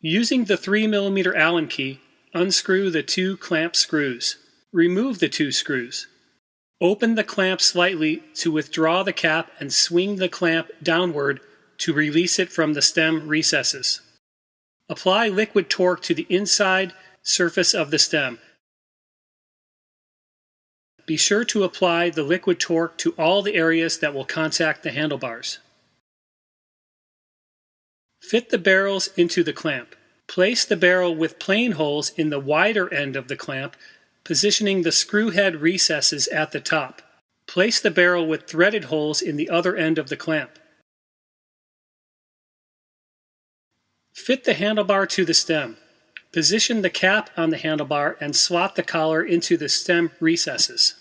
Using the 3mm Allen key, unscrew the 2 clamp screws. Remove the 2 screws. Open the clamp slightly to withdraw the cap and swing the clamp downward to release it from the stem recesses. Apply liquid torque to the inside surface of the stem. Be sure to apply the liquid torque to all the areas that will contact the handlebars. Fit the barrels into the clamp. Place the barrel with plain holes in the wider end of the clamp, positioning the screw head recesses at the top. Place the barrel with threaded holes in the other end of the clamp. Fit the handlebar to the stem. Position the cap on the handlebar and slot the collar into the stem recesses.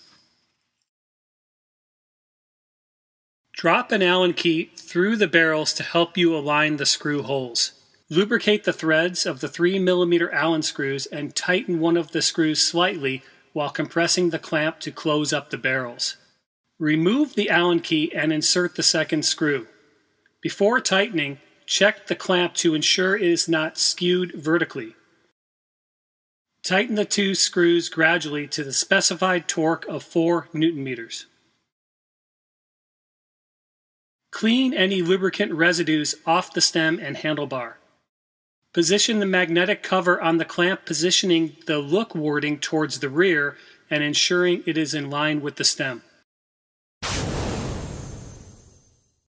Drop an Allen key through the barrels to help you align the screw holes. Lubricate the threads of the 3mm Allen screws and tighten one of the screws slightly while compressing the clamp to close up the barrels. Remove the Allen key and insert the second screw. Before tightening, check the clamp to ensure it is not skewed vertically. Tighten the 2 screws gradually to the specified torque of 4 Nm. Clean any lubricant residues off the stem and handlebar. Position the magnetic cover on the clamp, positioning the look wording towards the rear and ensuring it is in line with the stem.